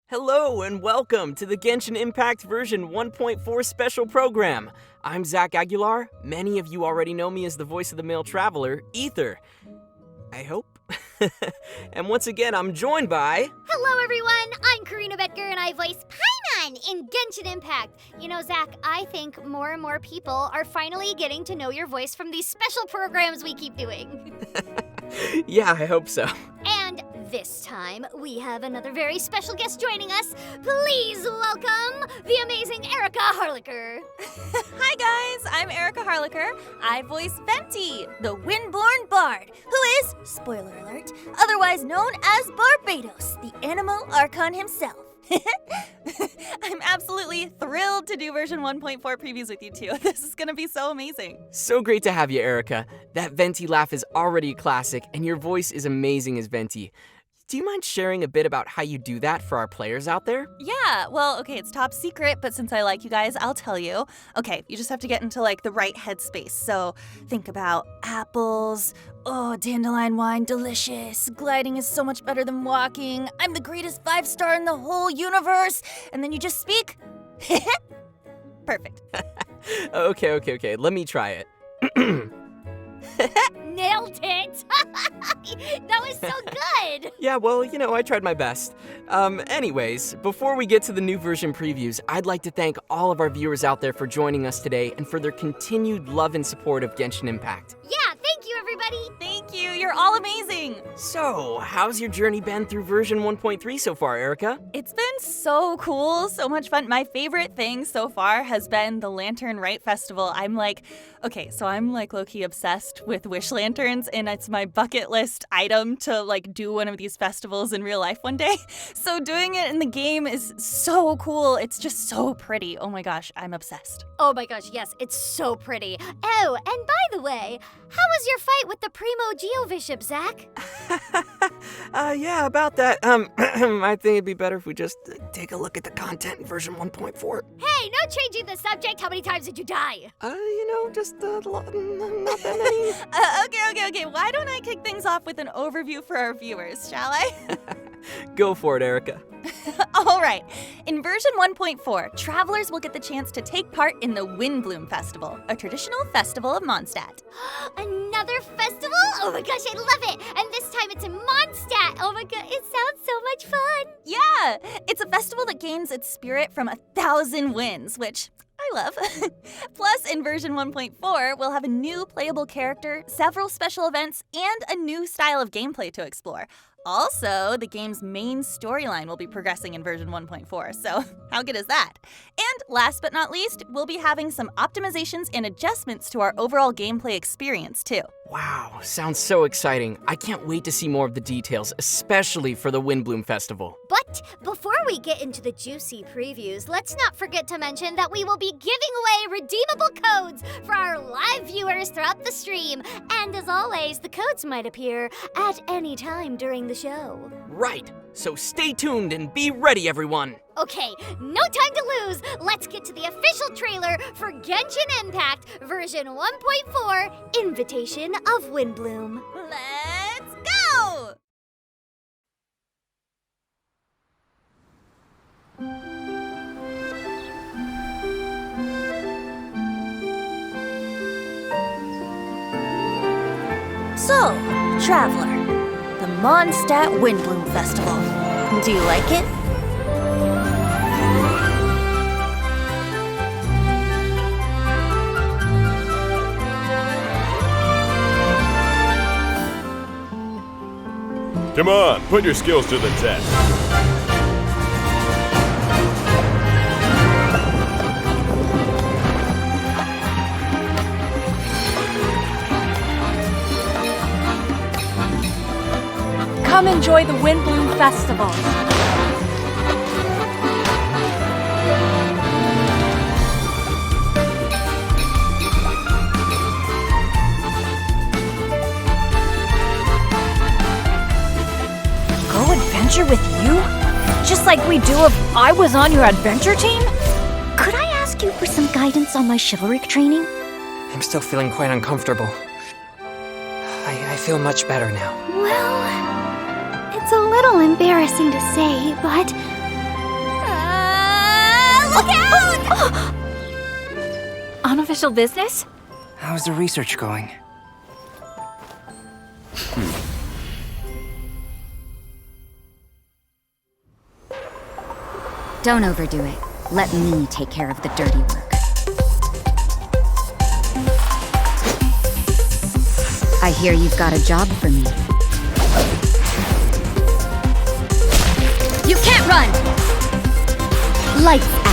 Hello and welcome to the Genshin Impact version 1.4 special program. I'm Zach Aguilar. Many of you already know me as the voice of the male traveler, Ether. I hope. And once again, I'm joined by... Hello everyone, I'm Karina Betker and I voice Paimon in Genshin Impact. You know, Zach, I think more and more people are finally getting to know your voice from these special programs we keep doing. Yeah, I hope so. And this time, we have another very special guest joining us. Please welcome the amazing Erica Harlicker. Hi guys, I'm Erica Harlicker. I voice Venti, the Windborn Bard, who is, spoiler alert, otherwise known as Barbados, the Animal Archon himself. I'm absolutely thrilled to do version 1.4 previews with you two. This is gonna be so amazing. So great to have you, Erica. That Venti laugh is already a classic, and your voice is amazing as Venti. Do you mind sharing a bit about how you do that for our players out there? Yeah, well, okay, it's top secret, but since I like you guys, I'll tell you. Okay, you just have to get into the right headspace. So think about apples. Oh, dandelion wine, delicious. Gliding is so much better than walking. I'm the greatest 5-star in the whole universe. And then you just speak. Perfect. Okay. Let me try it. Nailed it! That was so good! Yeah, well, I tried my best. Anyways, before we get to the new version previews, I'd like to thank all of our viewers out there for joining us today and for their continued love and support of Genshin Impact. Yeah, thank you everybody! Thank you, you're all amazing. So, how's your journey been through version 1.3 so far, Erica? It's been so cool, so much fun. My favorite thing so far has been the Lantern Rite Festival. I'm low-key obsessed with wish lanterns, and it's my bucket list item to do one of these festivals in real life one day. So doing it in the game is so cool. It's just so pretty. Oh my gosh, I'm obsessed. Oh my gosh, yes, it's so pretty. Oh, and by the way, how was your fight with the Primo Geovishop, Zach? Yeah, about that. I think it'd be better if we just take a look at the content in version 1.4. Hey, no changing the subject. How many times did you die? Just not that many. Okay. Why don't I kick things off with an overview for our viewers, shall I? Go for it, Erica. All right. In version 1.4, travelers will get the chance to take part in the Windbloom Festival, a traditional festival of Mondstadt. Another festival? Oh my gosh, I love it! And this time it's in Mondstadt! Oh my god, it sounds so much fun! Yeah! It's a festival that gains its spirit from 1,000 winds, which I love. Plus, in version 1.4, we'll have a new playable character, several special events, and a new style of gameplay to explore. Also, the game's main storyline will be progressing in version 1.4, so how good is that? And last but not least, we'll be having some optimizations and adjustments to our overall gameplay experience, too. Wow, sounds so exciting. I can't wait to see more of the details, especially for the Windbloom Festival. But before we get into the juicy previews, let's not forget to mention that we will be giving away redeemable codes for our live viewers throughout the stream. And as always, the codes might appear at any time during the show. Right, so stay tuned and be ready, everyone. Okay, no time to lose. Let's get to the official trailer for Genshin Impact version 1.4, Invitation of Windbloom. Let's go! So, traveler, the Mondstadt Windbloom Festival. Do you like it? Come on, put your skills to the test. Come enjoy the Windbloom Festival. Go adventure with you? Just like we do if I was on your adventure team? Could I ask you for some guidance on my chivalric training? I'm still feeling quite uncomfortable. I feel much better now. Well, it's a little embarrassing to say, but Unofficial business? How's the research going? Don't overdo it. Let me take care of the dirty work. I hear you've got a job for me. You can't run! Lights out.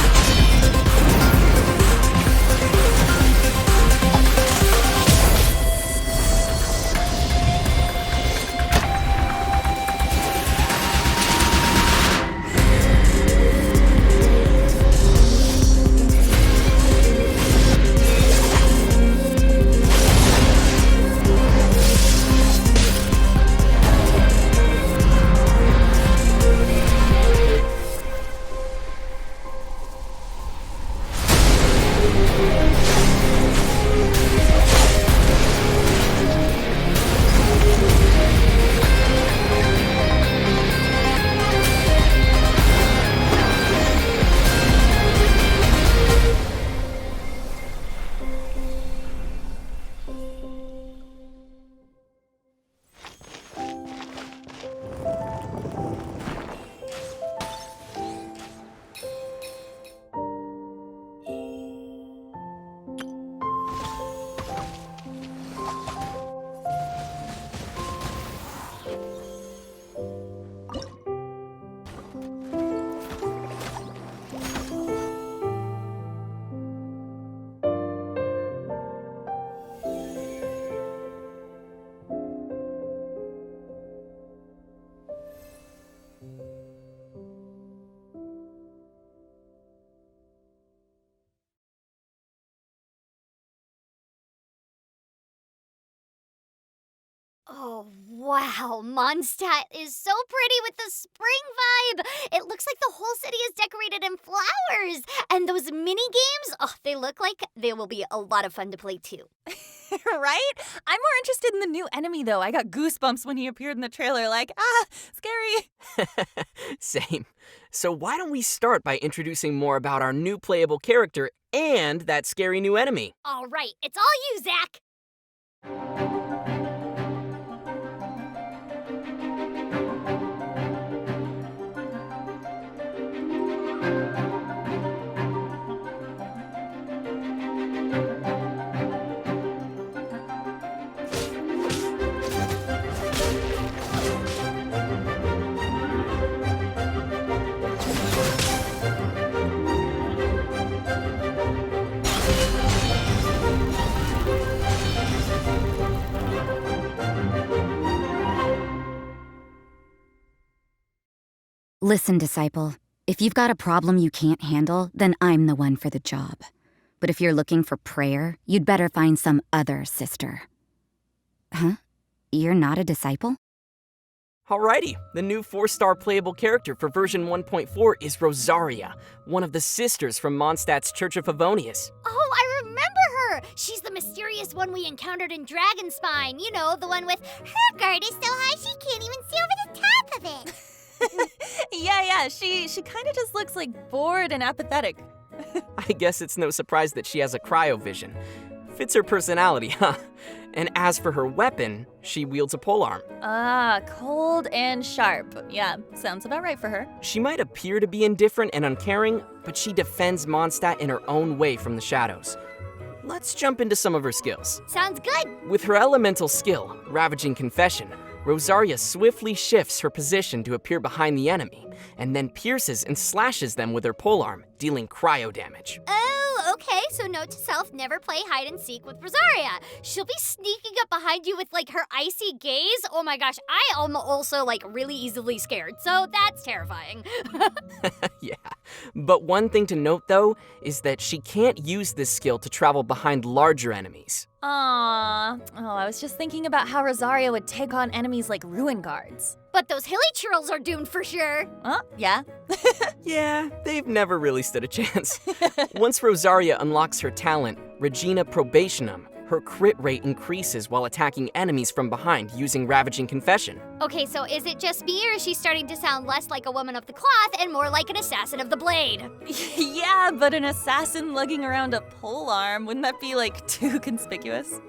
Oh, wow. Mondstadt is so pretty with the spring vibe. It looks like the whole city is decorated in flowers. And those mini games, oh, they look like they will be a lot of fun to play too. Right? I'm more interested in the new enemy, though. I got goosebumps when he appeared in the trailer, like, scary. Same. So why don't we start by introducing more about our new playable character and that scary new enemy? All right, it's all you, Zach. Listen, Disciple. If you've got a problem you can't handle, then I'm the one for the job. But if you're looking for prayer, you'd better find some other sister. Huh? You're not a disciple? Alrighty, the new 4-star playable character for version 1.4 is Rosaria, one of the sisters from Mondstadt's Church of Favonius. Oh, I remember her. She's the mysterious one we encountered in Dragonspine. You know, the one with her guard is so high she can't even see over the top of it. Yeah, she kind of just looks like bored and apathetic. I guess it's no surprise that she has a cryovision. Fits her personality, huh? And as for her weapon, she wields a polearm. Cold and sharp. Yeah, sounds about right for her. She might appear to be indifferent and uncaring, but she defends Mondstadt in her own way from the shadows. Let's jump into some of her skills. Sounds good. With her elemental skill, Ravaging Confession, Rosaria swiftly shifts her position to appear behind the enemy, and then pierces and slashes them with her polearm, dealing cryo damage. Oh, okay, so note to self, never play hide and seek with Rosaria. She'll be sneaking up behind you with, like, her icy gaze. Oh my gosh, I am also, like, really easily scared, so that's terrifying. Yeah, but one thing to note, though, is that she can't use this skill to travel behind larger enemies. I was just thinking about how Rosaria would take on enemies like Ruin Guards. But those hilly churls are doomed for sure. Yeah. Yeah, they've never really stood a chance. Once Rosaria unlocks her talent, Regina Probationum, Her crit rate increases while attacking enemies from behind using Ravaging Confession. Okay, so is it just me, or is she starting to sound less like a woman of the cloth and more like an assassin of the blade? Yeah, but an assassin lugging around a polearm, wouldn't that be like too conspicuous?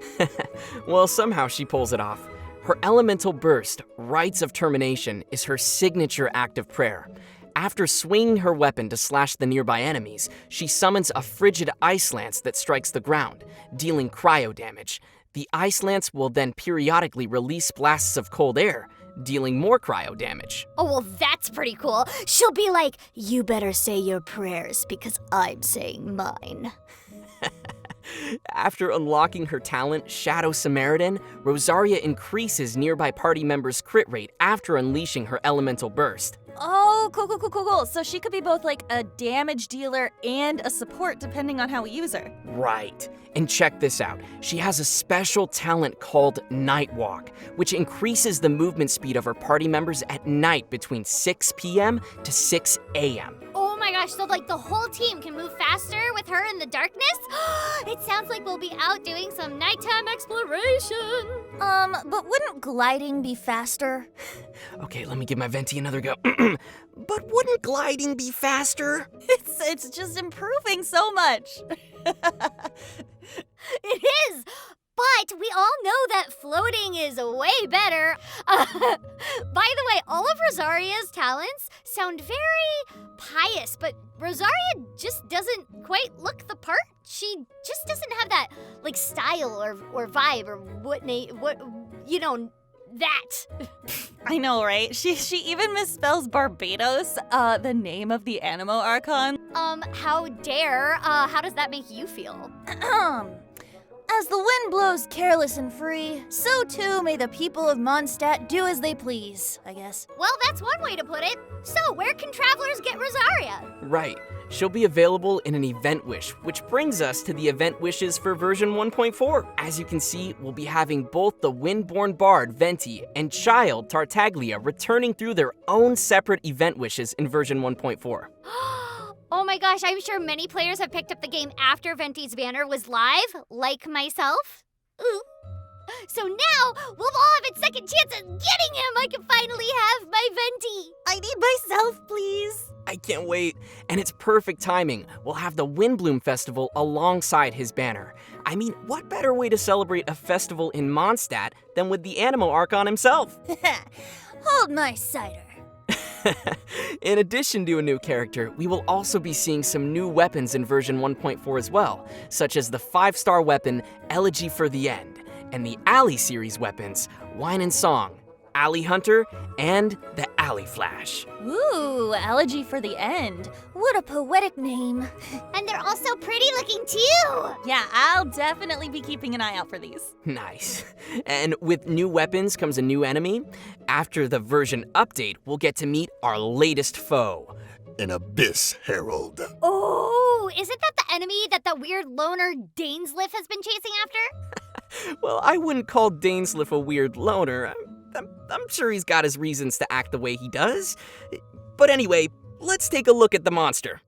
Well, somehow she pulls it off. Her elemental burst, Rites of Termination, is her signature act of prayer. After swinging her weapon to slash the nearby enemies, she summons a frigid ice lance that strikes the ground, dealing cryo damage. The ice lance will then periodically release blasts of cold air, dealing more cryo damage. Oh, well, that's pretty cool. She'll be like, you better say your prayers because I'm saying mine. After unlocking her talent, Shadow Samaritan, Rosaria increases nearby party members' crit rate after unleashing her elemental burst. Oh, cool. So she could be both like a damage dealer and a support depending on how we use her. Right. And check this out. She has a special talent called Night Walk, which increases the movement speed of her party members at night between 6 p.m. to 6 a.m. Oh my gosh, so like the whole team can move faster with her in the darkness? It sounds like we'll be out doing some nighttime exploration. But wouldn't gliding be faster? Okay, let me give my venti another go. But wouldn't gliding be faster? It's just improving so much. It is! But we all know that floating is way better. By the way, all of Rosaria's talents sound very pious, but Rosaria just doesn't quite look the part. She just doesn't have that, like, style or vibe or that. I know, right? She even misspells Barbados, the name of the Animo Archon. How dare? How does that make you feel? As the wind blows careless and free, so too may the people of Mondstadt do as they please, I guess. Well, that's one way to put it. So, where can travelers get Rosaria? Right. She'll be available in an event wish, which brings us to the event wishes for version 1.4. As you can see, we'll be having both the Windborn Bard, Venti, and Child, Tartaglia, returning through their own separate event wishes in version 1.4. Oh my gosh, I'm sure many players have picked up the game after Venti's banner was live, like myself. Ooh. So now, we'll all have a second chance at getting him! I can finally have my Venti! I need myself, please. I can't wait. And it's perfect timing. We'll have the Windbloom Festival alongside his banner. I mean, what better way to celebrate a festival in Mondstadt than with the Animo Archon himself? Hold my cider. In addition to a new character, we will also be seeing some new weapons in version 1.4 as well, such as the 5-star weapon Elegy for the End, and the Alley series weapons Wine and Song, Alley Hunter, and the Alley Flash. Ooh, Elegy for the End. What a poetic name. And they're also pretty looking too! Yeah, I'll definitely be keeping an eye out for these. Nice. And with new weapons comes a new enemy. After the version update, we'll get to meet our latest foe. An Abyss Herald. Oh, isn't that the enemy that the weird loner Dainsliff has been chasing after? Well, I wouldn't call Dainsliff a weird loner. I'm sure he's got his reasons to act the way he does. But anyway, let's take a look at the monster.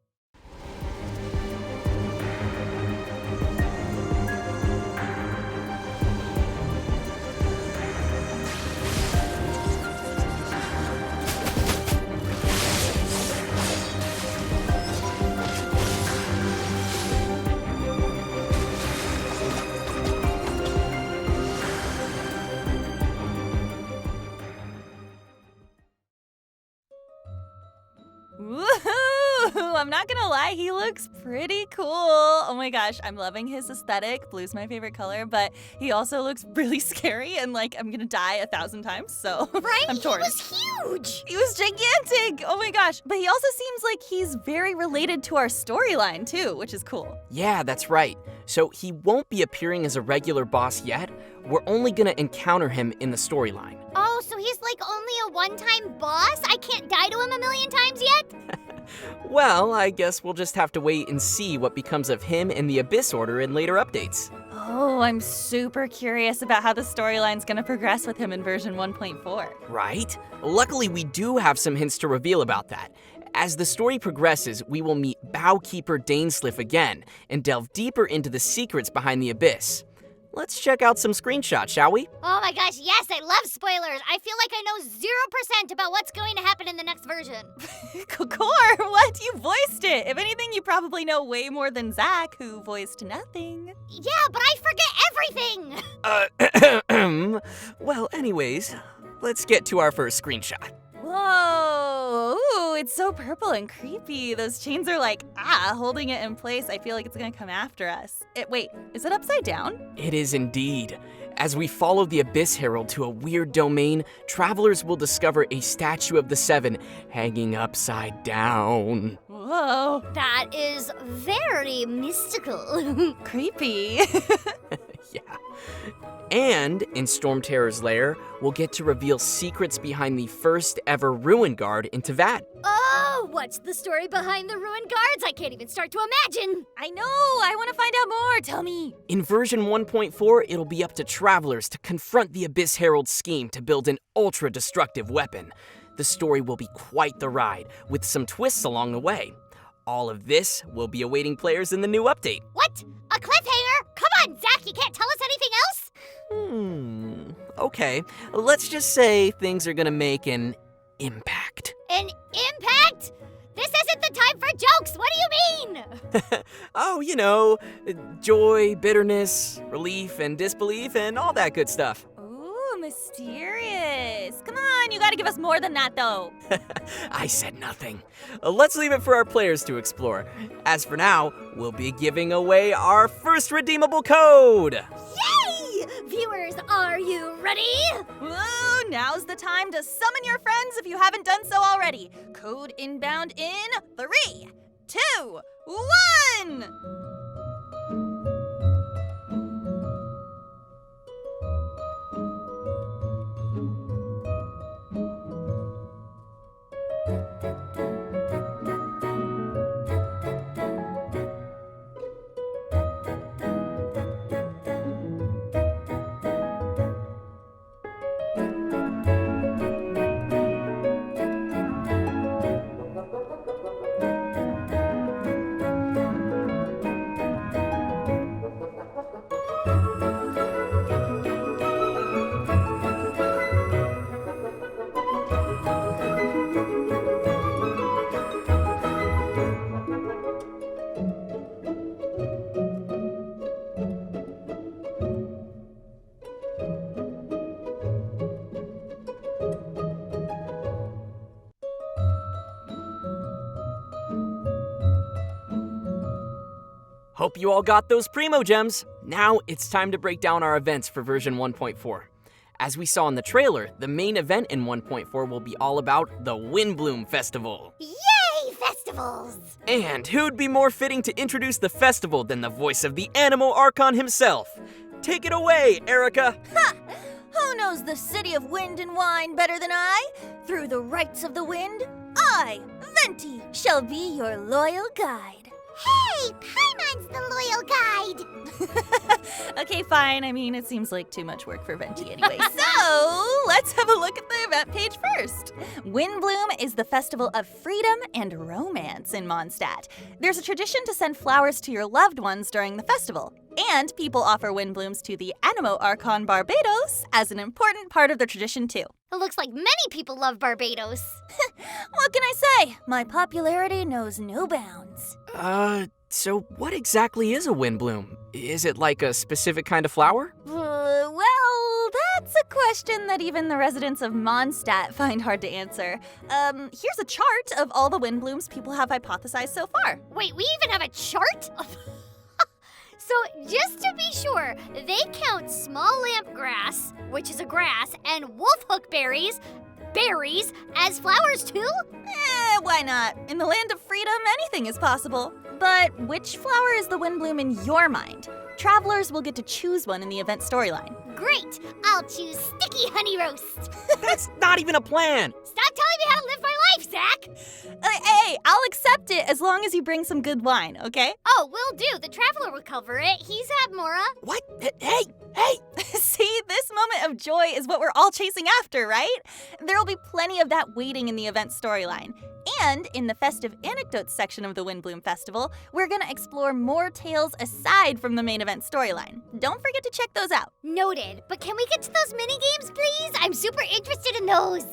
Woohoo! I'm not gonna lie, he looks pretty cool. Oh my gosh, I'm loving his aesthetic. Blue's my favorite color, but he also looks really scary and like I'm gonna die 1,000 times, so Right? I'm torn. He was huge! He was gigantic! Oh my gosh. But he also seems like he's very related to our storyline too, which is cool. Yeah, that's right. So he won't be appearing as a regular boss yet. We're only gonna encounter him in the storyline. Oh, so he's like only a one-time boss? I can't die to him a million times yet? Well, I guess we'll just have to wait and see what becomes of him and the Abyss Order in later updates. Oh, I'm super curious about how the storyline's gonna progress with him in version 1.4. Right? Luckily, we do have some hints to reveal about that. As the story progresses, we will meet Bowkeeper Dainsliff again and delve deeper into the secrets behind the Abyss. let's check out some screenshots, shall we? Oh my gosh, yes, I love spoilers. I feel like I know 0% about what's going to happen in the next version. Core, what? You voiced it. If anything, you probably know way more than Zach, who voiced nothing. Yeah, but I forget everything. Well, anyways, let's get to our first screenshot. Whoa! Ooh, it's so purple and creepy. Those chains are like, holding it in place. I feel like it's gonna come after us. Wait, is it upside down? It is indeed. As we follow the Abyss Herald to a weird domain, travelers will discover a statue of the Seven hanging upside down. Whoa. That is very mystical. Creepy. Yeah. And in Storm Terror's lair, we'll get to reveal secrets behind the first ever Ruin Guard in Tavad. Oh, what's the story behind the ruined guards? I can't even start to imagine. I know, I want to find out more. Tell me. In version 1.4, it'll be up to travelers to confront the Abyss Herald's scheme to build an ultra-destructive weapon. The story will be quite the ride, with some twists along the way. All of this will be awaiting players in the new update. What? A cliffhanger? Come on, Zach, you can't tell us anything else? Okay, let's just say things are gonna make an impact. An impact? This isn't the time for jokes. What do you mean? Oh, you know, joy, bitterness, relief, and disbelief, and all that good stuff. Ooh, mysterious. Come on, you gotta give us more than that, though. I said nothing. Let's leave it for our players to explore. As for now, we'll be giving away our first redeemable code. Yay! Viewers, are you ready? Ooh, now's the time to summon your friends if you haven't done so already. Code inbound in 3, 2, 1! Hope you all got those Primo Gems. Now it's time to break down our events for version 1.4. As we saw in the trailer, the main event in 1.4 will be all about the Windbloom Festival. Yay, festivals! And who'd be more fitting to introduce the festival than the voice of the Animo Archon himself? Take it away, Erica! Ha! Who knows the city of wind and wine better than I? Through the rites of the wind, I, Venti, shall be your loyal guide. Hey, Paimon's the loyal guide! Okay, fine. I mean, it seems like too much work for Venti anyway. So, let's have a look at the event page first. Windbloom is the festival of freedom and romance in Mondstadt. There's a tradition to send flowers to your loved ones during the festival. And people offer windblooms to the Animo Archon Barbados as an important part of the tradition too. It looks like many people love Barbados. What can I say? My popularity knows no bounds. So what exactly is a Windbloom? Is it like a specific kind of flower? Well, that's a question that even the residents of Mondstadt find hard to answer. Here's a chart of all the windblooms people have hypothesized so far. Wait, we even have a chart? So, just to be sure, they count small lamp grass, which is a grass, and wolfhook berries as flowers too? Why not? In the land of freedom, anything is possible. But which flower is the windbloom in your mind? Travelers will get to choose one in the event storyline. Great! I'll choose Sticky Honey Roast. That's not even a plan! Stop telling me how to live my life, Zach! Hey, I'll accept it it as long as you bring some good wine, okay? Oh, will do. The Traveler will cover it. He's had Mora. What? Hey! Hey! See, this moment of joy is what we're all chasing after, right? There'll be plenty of that waiting in the event storyline. And in the festive anecdotes section of the Windbloom Festival, we're gonna explore more tales aside from the main event storyline. Don't forget to check those out. Noted. But can we get to those mini-games, please? I'm super interested in those.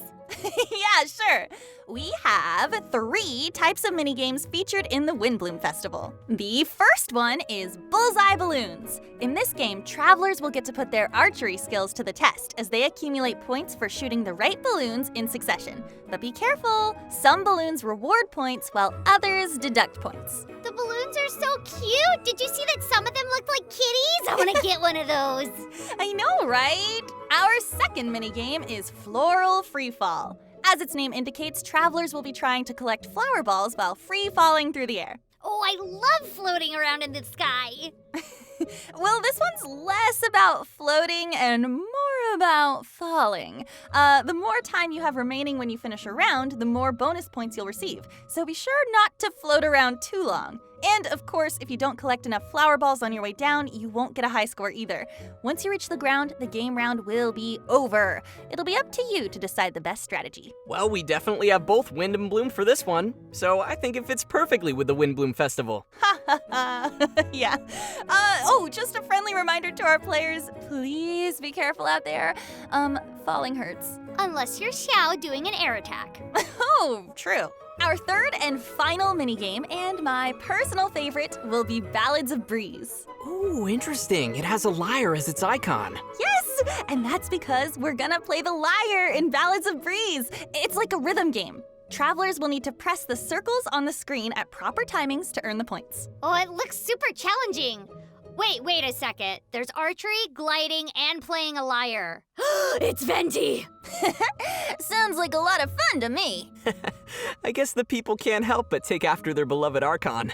Yeah, sure. We have 3 types of minigames featured in the Windbloom Festival. The first one is Bullseye Balloons. In this game, travelers will get to put their archery skills to the test as they accumulate points for shooting the right balloons in succession. But be careful, some balloons reward points while others deduct points. The balloons are so cute. Did you see that some of them look like kitties? I want to get one of those. I know, right? Our second minigame is Floral Freefall. As its name indicates, travelers will be trying to collect flower balls while free-falling through the air. Oh, I love floating around in the sky. Well, this one's less about floating and more about falling. The more time you have remaining when you finish a round, the more bonus points you'll receive. So be sure not to float around too long. And of course, if you don't collect enough flower balls on your way down, you won't get a high score either. Once you reach the ground, the game round will be over. It'll be up to you to decide the best strategy. Well, we definitely have both Wind and Bloom for this one, so I think it fits perfectly with the Windbloom Festival. Ha ha ha. Yeah. Just a friendly reminder to our players, please be careful out there. Falling hurts. Unless you're Xiao doing an air attack. Oh, true. Our third and final minigame, and my personal favorite, will be Ballads of Breeze. Ooh, interesting. It has a lyre as its icon. Yes! And that's because we're gonna play the lyre in Ballads of Breeze. It's like a rhythm game. Travelers will need to press the circles on the screen at proper timings to earn the points. Oh, it looks super challenging. Wait a second. There's archery, gliding, and playing a lyre. It's Venti! Sounds like a lot of fun to me. I guess the people can't help but take after their beloved Archon.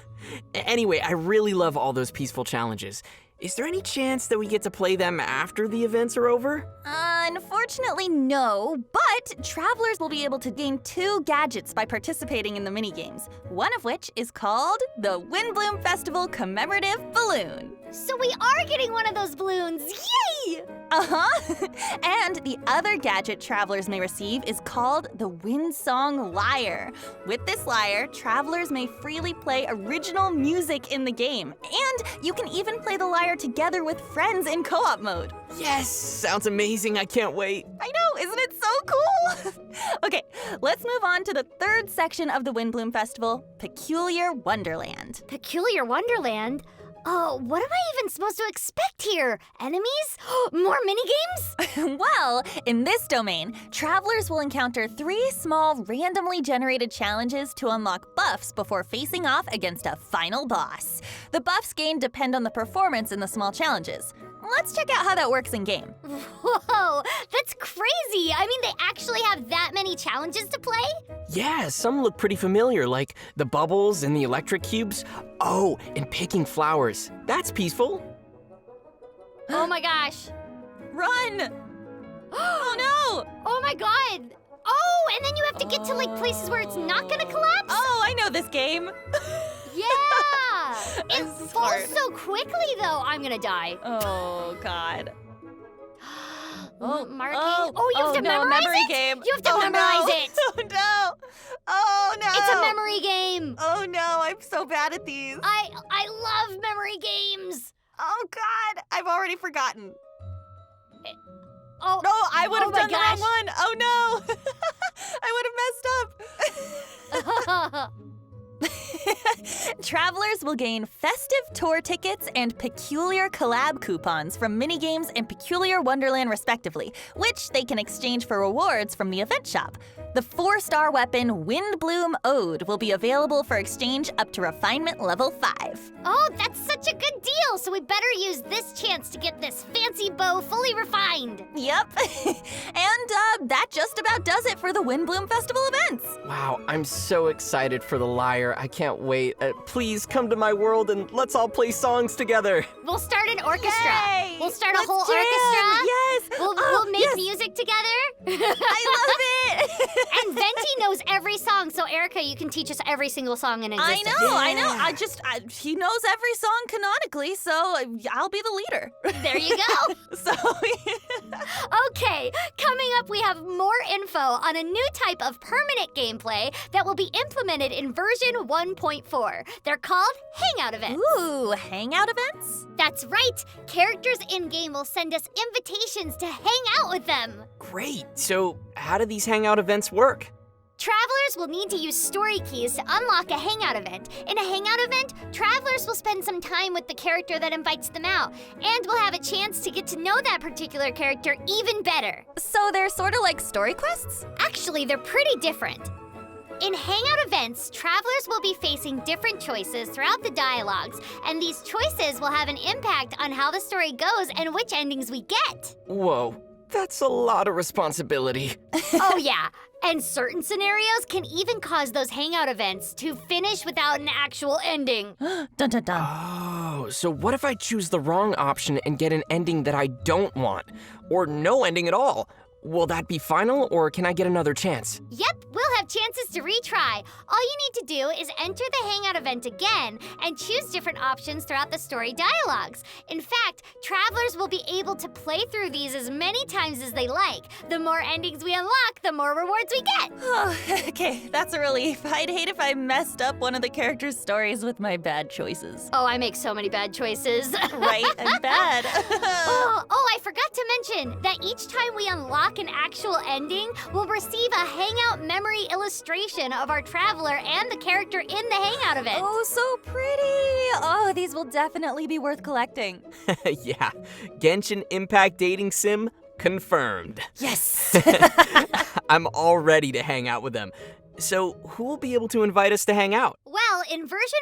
Anyway, I really love all those peaceful challenges. Is there any chance that we get to play them after the events are over? Unfortunately, no, but travelers will be able to gain 2 gadgets by participating in the minigames, one of which is called the Windbloom Festival Commemorative Balloon. So we are getting one of those balloons! Yay! Uh-huh. And the other gadget travelers may receive is called the Wind Song Lyre. With this lyre, travelers may freely play original music in the game, and you can even play the lyre together with friends in co-op mode. Yes! Sounds amazing. I can't wait. I know, isn't it so cool? Okay, let's move on to the third section of the Windbloom Festival, Peculiar Wonderland. Peculiar Wonderland? What am I even supposed to expect here? Enemies? More minigames? Well, in this domain, travelers will encounter 3 small randomly generated challenges to unlock buffs before facing off against a final boss. The buffs gained depend on the performance in the small challenges. Let's check out how that works in game. Whoa, that's crazy! I mean, they actually have that many challenges to play? Yeah, some look pretty familiar, like the bubbles and the electric cubes. Oh, and picking flowers. That's peaceful. Oh my gosh. Run! Oh no! Oh my god! Oh, and then you have to get to like places where it's not gonna collapse? Oh, I know this game. Yeah! It This is falls hard. so quickly though, I'm gonna die. Oh god. Marking. You have to no, memorize memory it? game. You have to Oh, memorize no. it! Oh no! Oh no! It's a memory game! Oh no, I'm so bad at these. I love memory games! Oh god, I've already forgotten. Oh, No, I would have my done the wrong gosh. one. Oh no! I would have messed up. Travelers will gain festive tour tickets and peculiar collab coupons from minigames and Peculiar Wonderland respectively, which they can exchange for rewards from the event shop. The 4-star weapon Windbloom Ode will be available for exchange up to refinement level 5. Oh, that's such a good deal, so we better use this chance to get this fancy bow fully refined. Yep. And that just about does it for the Windbloom Festival events. Wow, I'm so excited for the lyre. I can't wait. Please come to my world and let's all play songs together. We'll start an orchestra. Yay! We'll start a Let's whole jam. orchestra. Yes. We'll make yes. music together. I love it. And Venti knows every song, so Erica, you can teach us every single song in existence. I know. He knows every song canonically, so I'll be the leader. There you go. So, Okay, coming up we have more info on a new type of permanent gameplay that will be implemented in version 1.4. They're called Hangout events. ooh, hangout events? That's right. Characters in-game will send us invitations to hang out with them. Great. So, how do these hangout events work? Travelers will need to use story keys to unlock a hangout event. In a hangout event, travelers will spend some time with the character that invites them out, and will have a chance to get to know that particular character even better. So they're sort of like story quests? Actually, they're pretty different. In hangout events, travelers will be facing different choices throughout the dialogues, and these choices will have an impact on how the story goes and which endings we get. Whoa, that's a lot of responsibility. Oh yeah, and certain scenarios can even cause those hangout events to finish without an actual ending. Dun dun dun. Oh, so what if I choose the wrong option and get an ending that I don't want? Or no ending at all? Will that be final, or can I get another chance? Yep, we'll have chances to retry. All you need to do is enter the hangout event again and choose different options throughout the story dialogues. In fact, travelers will be able to play through these as many times as they like. The more endings we unlock, the more rewards we get. Oh, okay, that's a relief. I'd hate if I messed up one of the characters' stories with my bad choices. Oh, I make so many bad choices. Right? I'm bad. I forgot to mention that each time we unlock an actual ending, we'll receive a hangout memory illustration of our traveler and the character in the hangout event. Oh, so pretty. Oh, these will definitely be worth collecting. Yeah, Genshin Impact Dating Sim confirmed. Yes. I'm all ready to hang out with them. So, who will be able to invite us to hang out? Well, in version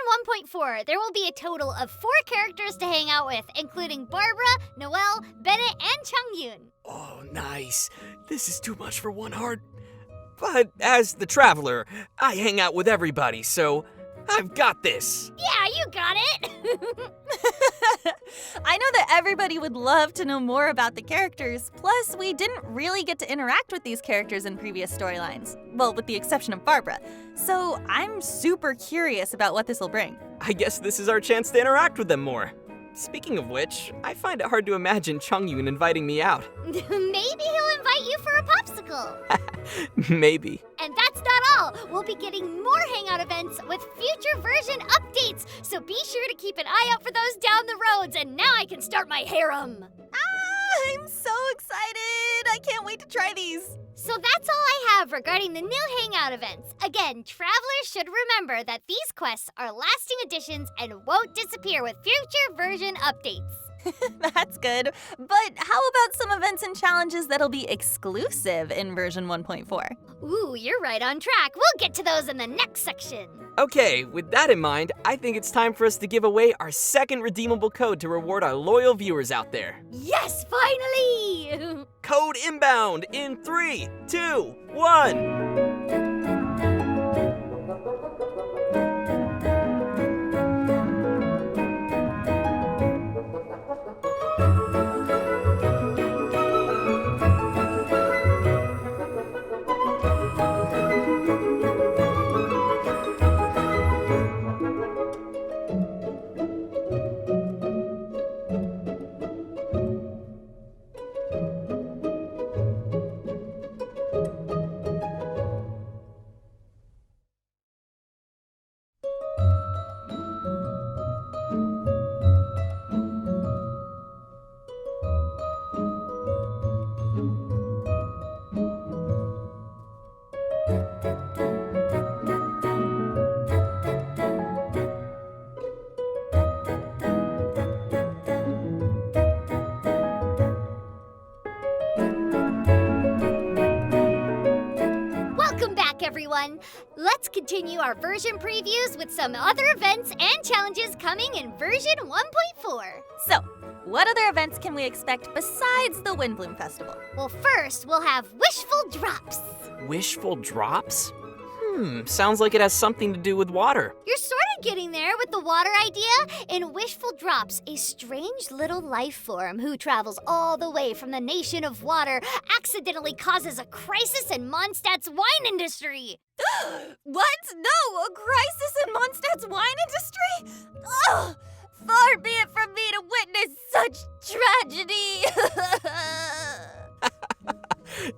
1.4, there will be a total of 4 characters to hang out with, including Barbara, Noelle, Bennett, and Chungyun. Oh, nice. This is too much for one heart. But as the traveler, I hang out with everybody, so I've got this. Yeah, you got it. I know that everybody would love to know more about the characters. Plus, we didn't really get to interact with these characters in previous storylines. Well, with the exception of Barbara. So I'm super curious about what this will bring. I guess this is our chance to interact with them more. Speaking of which, I find it hard to imagine Chungyun inviting me out. Maybe he'll invite you for a popsicle. Maybe. And that's not all. We'll be getting more hangout events with future version updates. So be sure to keep an eye out for those down the roads. And now I can start my harem. I'm so excited! I can't wait to try these. So that's all I have regarding the new hangout events. Again, travelers should remember that these quests are lasting additions and won't disappear with future version updates. That's good. But how about some events and challenges that'll be exclusive in version 1.4? Ooh, you're right on track. We'll get to those in the next section. Okay, with that in mind, I think it's time for us to give away our second redeemable code to reward our loyal viewers out there. Yes, finally! Code inbound in 3, 2, 1. Everyone, let's continue our version previews with some other events and challenges coming in version 1.4. So, what other events can we expect besides the Windbloom Festival? Well, first, we'll have Wishful Drops. Wishful Drops? Sounds like it has something to do with water. You're sort of getting there with the water idea. In Wishful Drops, a strange little life form who travels all the way from the nation of water accidentally causes a crisis in Mondstadt's wine industry. What? No, a crisis in Mondstadt's wine industry? Ugh! Far be it from me to witness such tragedy!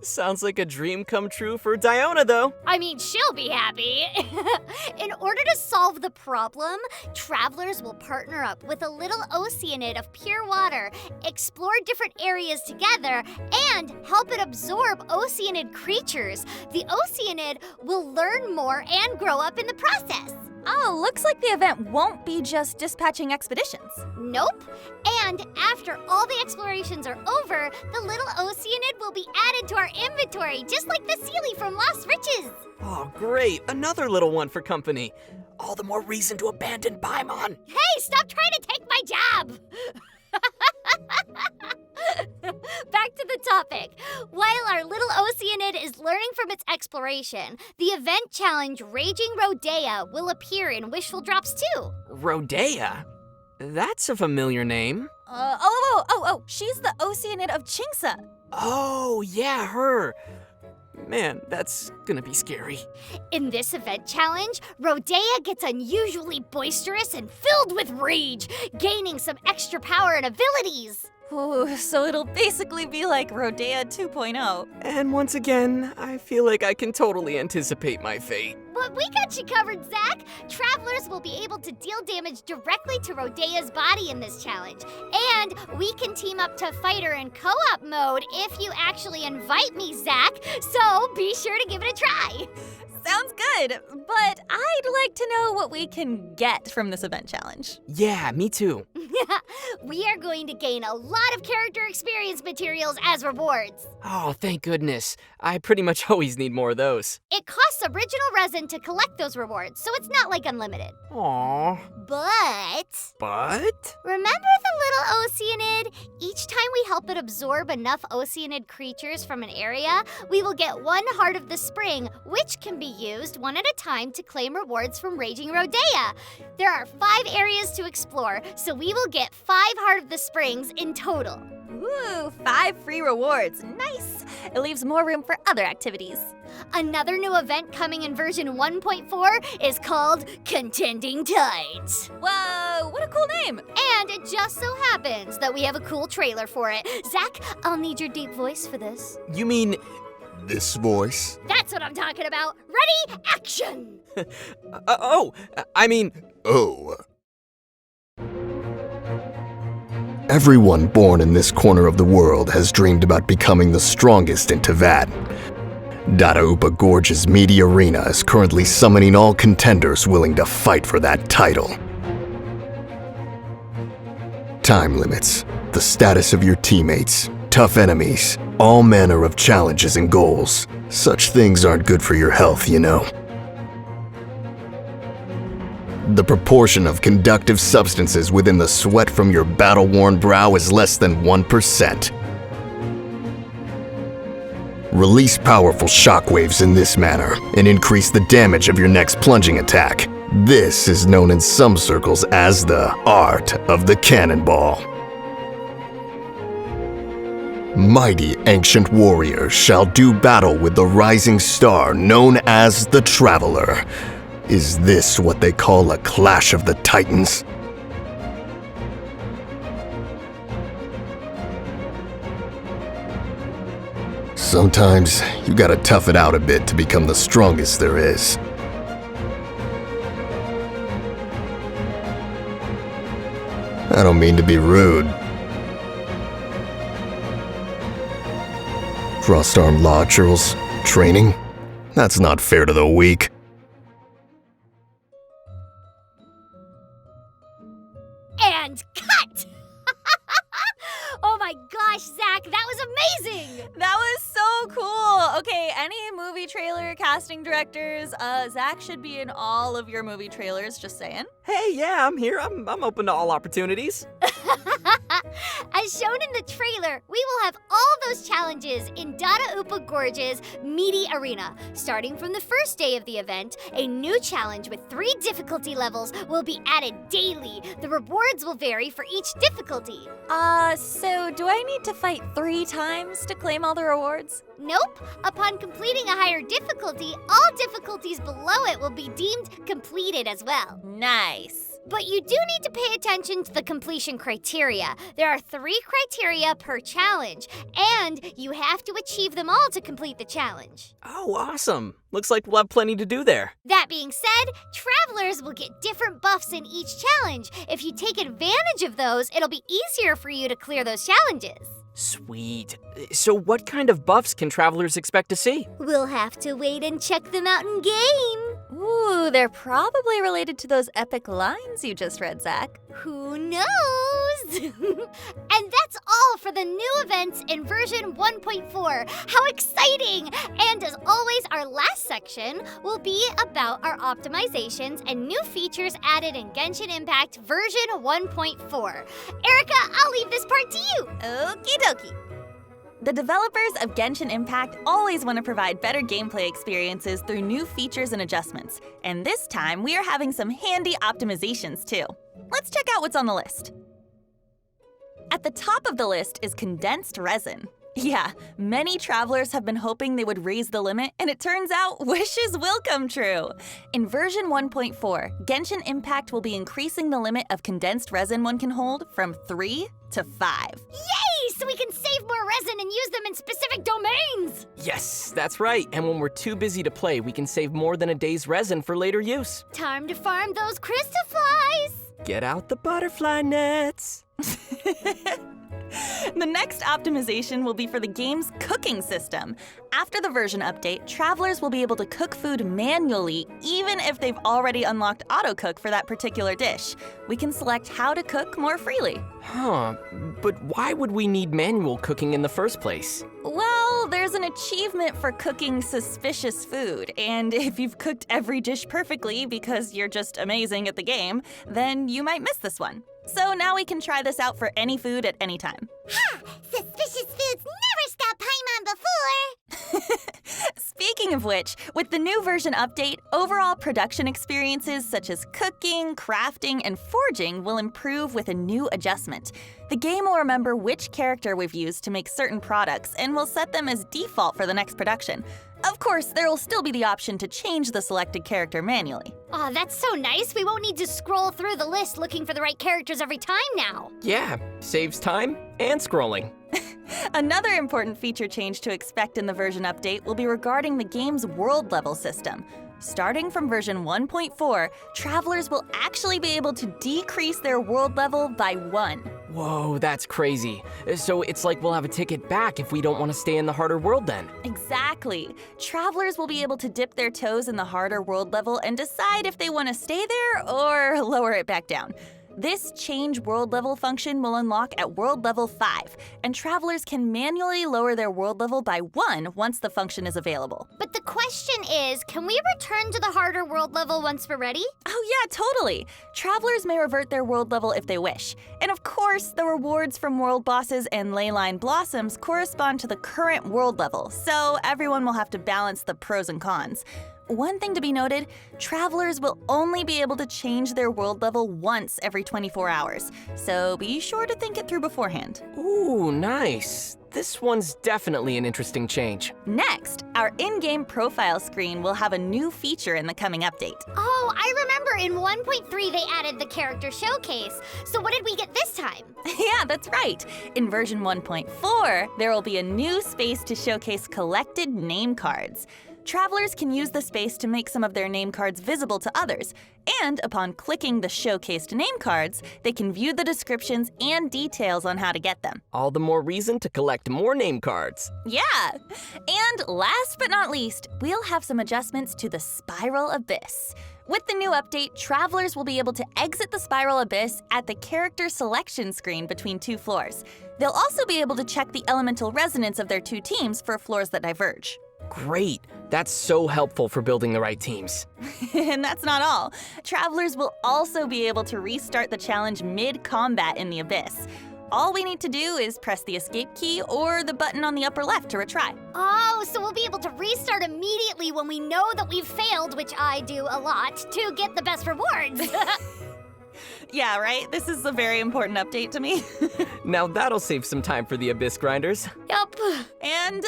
Sounds like a dream come true for Diona, though. I mean, she'll be happy. In order to solve the problem, travelers will partner up with a little oceanid of pure water, explore different areas together, and help it absorb oceanid creatures. The oceanid will learn more and grow up in the process. Oh, looks like the event won't be just dispatching expeditions. Nope. And after all the explorations are over, the little oceanid will be added to our inventory, just like the Sealy from Lost Riches. Oh, great. Another little one for company. All the more reason to abandon Paimon. Hey, stop trying to take my job! Back to the topic. While our little oceanid is learning from its exploration, the event challenge Raging Rodea will appear in Wishful Drops too. Rodea? That's a familiar name. She's the oceanid of Chingsa. Oh, yeah, her. Man, that's gonna be scary. In this event challenge, Rodea gets unusually boisterous and filled with rage, gaining some extra power and abilities. Ooh, so it'll basically be like Rodea 2.0. And once again, I feel like I can totally anticipate my fate. But we got you covered, Zach. Travelers will be able to deal damage directly to Rodea's body in this challenge. And we can team up to fight her in co-op mode if you actually invite me, Zach. So be sure to give it a try. Sounds good, but I'd like to know what we can get from this event challenge. Yeah, me too. We are going to gain a lot of character experience materials as rewards. Oh, thank goodness. I pretty much always need more of those. It costs original resin to collect those rewards, so it's not like unlimited. Aww. But remember the little oceanid? Each time we help it absorb enough oceanid creatures from an area, we will get 1 Heart of the Spring, which can be used one at a time to claim rewards from Raging Rodea. There are 5 areas to explore, so we will get 5 Heart of the Springs in total. Ooh, 5 free rewards. Nice. It leaves more room for other activities. Another new event coming in version 1.4 is called Contending Tides. Whoa, what a cool name. And it just so happens that we have a cool trailer for it. Zach, I'll need your deep voice for this. You mean... This voice? That's what I'm talking about. Ready? Action! I mean... Oh. Everyone born in this corner of the world has dreamed about becoming the strongest in Teyvat. Dadaupa Gorge's meaty arena is currently summoning all contenders willing to fight for that title. Time limits, the status of your teammates, tough enemies, all manner of challenges and goals. Such things aren't good for your health, you know. The proportion of conductive substances within the sweat from your battle-worn brow is less than 1%. Release powerful shockwaves in this manner and increase the damage of your next plunging attack. This is known in some circles as the art of the cannonball. Mighty ancient warriors shall do battle with the rising star known as the Traveler. Is this what they call a clash of the titans? Sometimes you gotta tough it out a bit to become the strongest there is. I don't mean to be rude. Cross-arm laterals, training? That's not fair to the weak. And cut! Oh my gosh, Zach, that was amazing! That was so cool. Okay, any movie trailer casting directors, Zach should be in all of your movie trailers, just saying. Hey, yeah, I'm here. I'm open to all opportunities. I As shown in the trailer, we will have all those challenges in Dada Gorge's Meaty Arena. Starting from the first day of the event, a new challenge with 3 difficulty levels will be added daily. The rewards will vary for each difficulty. So do I need to fight 3 times to claim all the rewards? Nope. Upon completing a higher difficulty, all difficulties below it will be deemed completed as well. Nice. But you do need to pay attention to the completion criteria. There are 3 criteria per challenge, and you have to achieve them all to complete the challenge. Oh, awesome. Looks like we'll have plenty to do there. That being said, travelers will get different buffs in each challenge. If you take advantage of those, it'll be easier for you to clear those challenges. Sweet. So what kind of buffs can travelers expect to see? We'll have to wait and check them out in game. Ooh, they're probably related to those epic lines you just read, Zach. Who knows? And that's all for the new events in version 1.4. How exciting! And as always, our last section will be about our optimizations and new features added in Genshin Impact version 1.4. Erica, I'll leave this part to you. Okie dokie. The developers of Genshin Impact always want to provide better gameplay experiences through new features and adjustments. And this time, we are having some handy optimizations too. Let's check out what's on the list. At the top of the list is condensed resin. Yeah, many travelers have been hoping they would raise the limit, and it turns out wishes will come true. In version 1.4, Genshin Impact will be increasing the limit of condensed resin one can hold from 3 to 5. Yay! So we can save more resin and use them in specific domains! Yes, that's right. And when we're too busy to play, we can save more than a day's resin for later use. Time to farm those crystal flies! Get out the butterfly nets. The next optimization will be for the game's cooking system. After the version update, travelers will be able to cook food manually even if they've already unlocked auto-cook for that particular dish. We can select how to cook more freely. Huh, but why would we need manual cooking in the first place? Well, there's an achievement for cooking suspicious food, and if you've cooked every dish perfectly because you're just amazing at the game, then you might miss this one. So now we can try this out for any food at any time. Ha! Suspicious foods never stop Paimon before! Speaking of which, with the new version update, overall production experiences such as cooking, crafting, and forging will improve with a new adjustment. The game will remember which character we've used to make certain products and will set them as default for the next production. Of course, there will still be the option to change the selected character manually. Oh, that's so nice. We won't need to scroll through the list looking for the right characters every time now. Yeah, saves time and scrolling. Another important feature change to expect in the version update will be regarding the game's world level system. Starting from version 1.4, travelers will actually be able to decrease their world level by 1. Whoa, that's crazy. So it's like we'll have a ticket back if we don't want to stay in the harder world then. Exactly. Travelers will be able to dip their toes in the harder world level and decide if they want to stay there or lower it back down. This change world level function will unlock at world level 5, and travelers can manually lower their world level by 1 once the function is available. But the question is, can we return to the harder world level once we're ready? Oh yeah, totally. Travelers may revert their world level if they wish. And of course, the rewards from world bosses and leyline blossoms correspond to the current world level, so everyone will have to balance the pros and cons. One thing to be noted, travelers will only be able to change their world level once every 24 hours, so be sure to think it through beforehand. Ooh, nice. This one's definitely an interesting change. Next, our in-game profile screen will have a new feature in the coming update. Oh, I remember in 1.3 they added the character showcase. So what did we get this time? Yeah, that's right. In version 1.4, there will be a new space to showcase collected name cards. Travelers can use the space to make some of their name cards visible to others, and upon clicking the showcased name cards, they can view the descriptions and details on how to get them. All the more reason to collect more name cards. Yeah! And last but not least, we'll have some adjustments to the Spiral Abyss. With the new update, travelers will be able to exit the Spiral Abyss at the character selection screen between 2 floors. They'll also be able to check the elemental resonance of their 2 teams for floors that diverge. Great. That's so helpful for building the right teams. And that's not all. Travelers will also be able to restart the challenge mid-combat in the Abyss. All we need to do is press the escape key or the button on the upper left to retry. Oh, so we'll be able to restart immediately when we know that we've failed, which I do a lot, to get the best rewards. Yeah, right? This is a very important update to me. Now that'll save some time for the Abyss Grinders. Yup. And,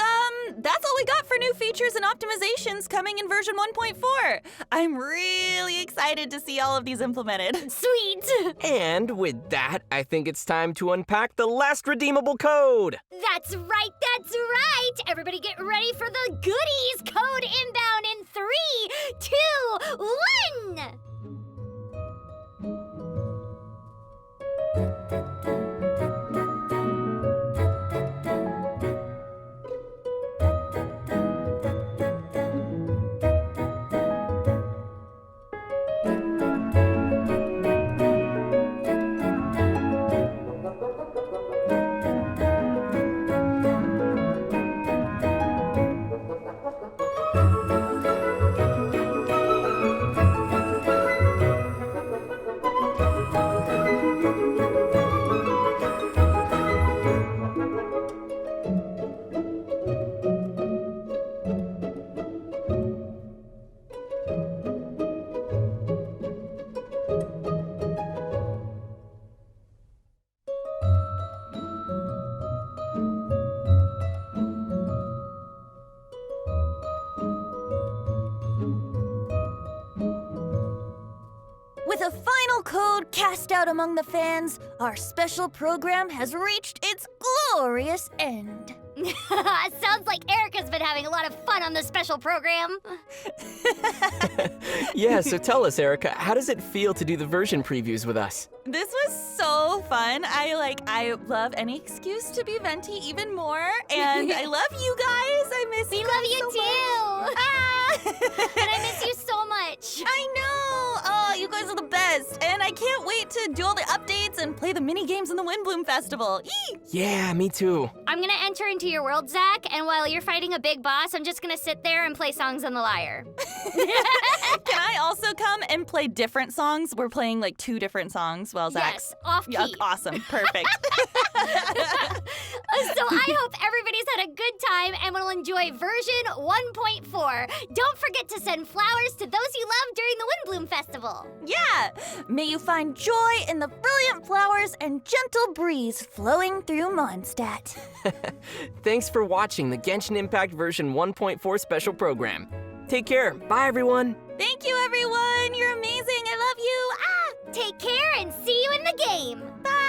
that's all we got for new features and optimizations coming in version 1.4. I'm really excited to see all of these implemented. Sweet. And with that, I think it's time to unpack the last redeemable code. That's right, that's right. Everybody get ready for the goodies. Code inbound in 3, 2, 1. With a final code cast out among the fans, our special program has reached its glorious end. Sounds like Erica's been having a lot of fun on the special program. Yeah, so tell us, Erica, how does it feel to do the version previews with us? This was so fun. I love any excuse to be venti even more. And I love you guys. I miss you. We love you so too. much. Ah! And I miss you so much. I know. Oh, you guys are the best. And I can't wait to do all the updates and play the mini games in the Windbloom Festival. Yee! Yeah, me too. I'm gonna enter into your world, Zach, and while you're fighting a big boss, I'm just gonna sit there and play songs on the lyre. Can I also come and play different songs? We're playing like 2 different songs while Zach's... Yes, off key. Yeah, awesome. Perfect. So I hope everybody's had a good time and will enjoy version 1.4. Don't forget to send flowers to those you love during the Windbloom Festival. Yeah! May you find joy in the brilliant flowers and gentle breeze flowing through Mondstadt. Thanks for watching the Genshin Impact version 1.4 special program. Take care. Bye, everyone. Thank you, everyone! You're amazing! I love you! Ah! Take care and see you in the game. Bye!